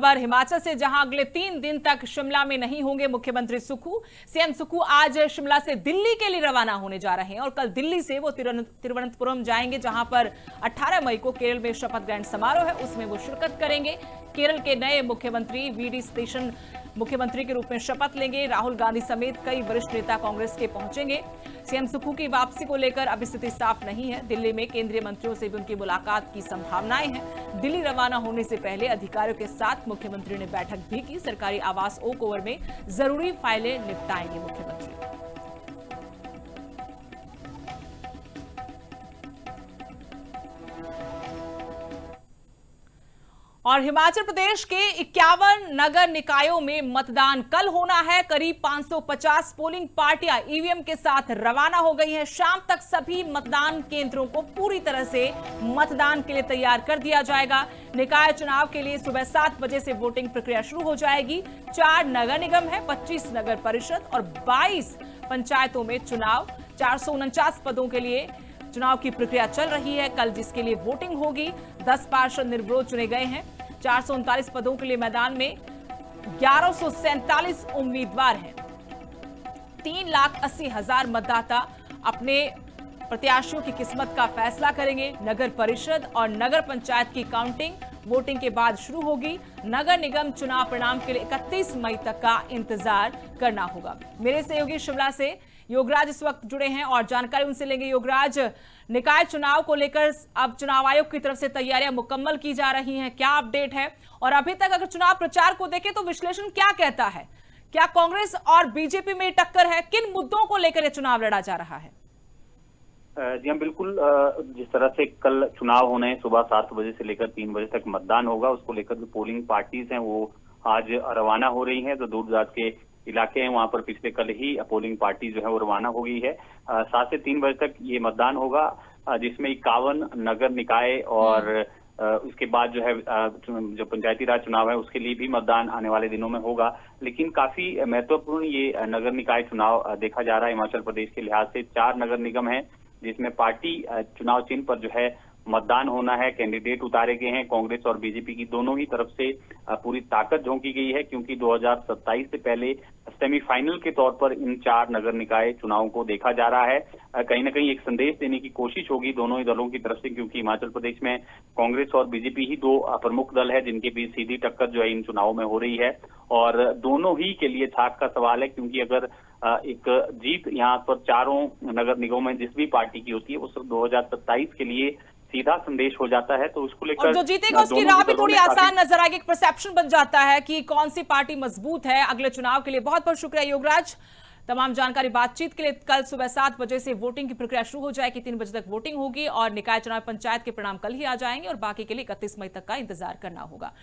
खबर हिमाचल से, जहां अगले 3 दिन तक शिमला में नहीं होंगे मुख्यमंत्री सुक्खू। सीएम सुक्खू आज शिमला से दिल्ली के लिए रवाना होने जा रहे हैं और कल दिल्ली से वो तिरुवनंतपुरम जाएंगे, जहां पर 18 मई को केरल में शपथ ग्रहण समारोह है, उसमें वो शिरकत करेंगे। केरल के नए मुख्यमंत्री वीडी सतीशन मुख्यमंत्री के रूप में शपथ लेंगे। राहुल गांधी समेत कई वरिष्ठ नेता कांग्रेस के पहुंचेंगे। सीएम सुक्खू की वापसी को लेकर अभी स्थिति साफ नहीं है। दिल्ली में केंद्रीय मंत्रियों से भी उनकी मुलाकात की संभावनाएं हैं। दिल्ली रवाना होने से पहले अधिकारियों के साथ मुख्यमंत्री ने बैठक भी की। सरकारी आवास ओक ओवर में जरूरी फाइलें निपटाएंगे मुख्यमंत्री। और हिमाचल प्रदेश के 51 नगर निकायों में मतदान कल होना है। करीब 550 पोलिंग पार्टियां ईवीएम के साथ रवाना हो गई हैं। शाम तक सभी मतदान केंद्रों को पूरी तरह से मतदान के लिए तैयार कर दिया जाएगा। निकाय चुनाव के लिए सुबह 7 बजे से वोटिंग प्रक्रिया शुरू हो जाएगी। 4 नगर निगम है, 25 नगर परिषद और 22 पंचायतों में चुनाव। 449 पदों के लिए चुनाव की प्रक्रिया चल रही है। कल जिसके लिए वोटिंग होगी, 10 पार्षद निर्विरोध चुने गए हैं। 439 पदों के लिए मैदान में 1147 उम्मीदवार हैं। 3,80,000 मतदाता अपने प्रत्याशियों की किस्मत का फैसला करेंगे। नगर परिषद और नगर पंचायत की काउंटिंग वोटिंग के बाद शुरू होगी। नगर निगम चुनाव परिणाम के लिए 31 मई तक का इंतजार करना होगा। मेरे सहयोगी शिमला से योगराज इस वक्त जुड़े हैं और जानकारी उनसे लेंगे। योगराज, निकाय चुनाव को लेकर अब चुनाव आयोग की तरफ से तैयारियां मुकम्मल की जा रही हैं, क्या अपडेट है? और अभी तक अगर चुनाव प्रचार को देखें तो विश्लेषण क्या कहता है? क्या कांग्रेस और बीजेपी में टक्कर है? किन मुद्दों को लेकर यह चुनाव लड़ा जा रहा है? जी हाँ, बिल्कुल। जिस तरह से कल चुनाव होने हैं, सुबह 7 बजे से लेकर 3 बजे तक मतदान होगा, उसको लेकर जो पोलिंग पार्टीज हैं वो आज रवाना हो रही हैं। जो दूर दराज के इलाके हैं वहां पर पिछले कल ही पोलिंग पार्टी जो है वो रवाना हो गई है। 7 से 3 बजे तक ये मतदान होगा, जिसमें 51 नगर निकाय और उसके बाद जो है जो पंचायती राज चुनाव है उसके लिए भी मतदान आने वाले दिनों में होगा। लेकिन काफी महत्वपूर्ण ये नगर निकाय चुनाव देखा जा रहा है हिमाचल प्रदेश के लिहाज से। 4 नगर निगम है जिसमें पार्टी चुनाव चिन्ह पर जो है मतदान होना है। कैंडिडेट उतारे गए हैं। कांग्रेस और बीजेपी की दोनों ही तरफ से पूरी ताकत झोंकी गई है, क्योंकि 2027 से पहले सेमीफाइनल के तौर पर इन 4 नगर निकाय चुनावों को देखा जा रहा है। कहीं ना कहीं एक संदेश देने की कोशिश होगी दोनों ही दलों की तरफ से, क्योंकि हिमाचल प्रदेश में कांग्रेस और बीजेपी ही 2 प्रमुख दल है जिनके बीच सीधी टक्कर जो है इन चुनावों में हो रही है। और दोनों ही के लिए छाक का सवाल है, क्योंकि अगर एक जीत यहाँ पर चारों नगर निगमों में जिस भी पार्टी की होती है उस 2027 के लिए सीधा संदेश हो जाता है। तो उसको लेकर और जो जीतेगा उसकी राह भी थोड़ी आसान नजर आएगी। एक परसेप्शन बन जाता है कि कौन सी पार्टी मजबूत है अगले चुनाव के लिए। बहुत बहुत शुक्रिया योगराज, तमाम जानकारी बातचीत के लिए। कल सुबह 7 बजे से वोटिंग की प्रक्रिया शुरू हो जाएगी। 3 बजे तक वोटिंग होगी और निकाय चुनाव पंचायत के परिणाम कल ही आ जाएंगे और बाकी के लिए 31 मई तक का इंतजार करना होगा।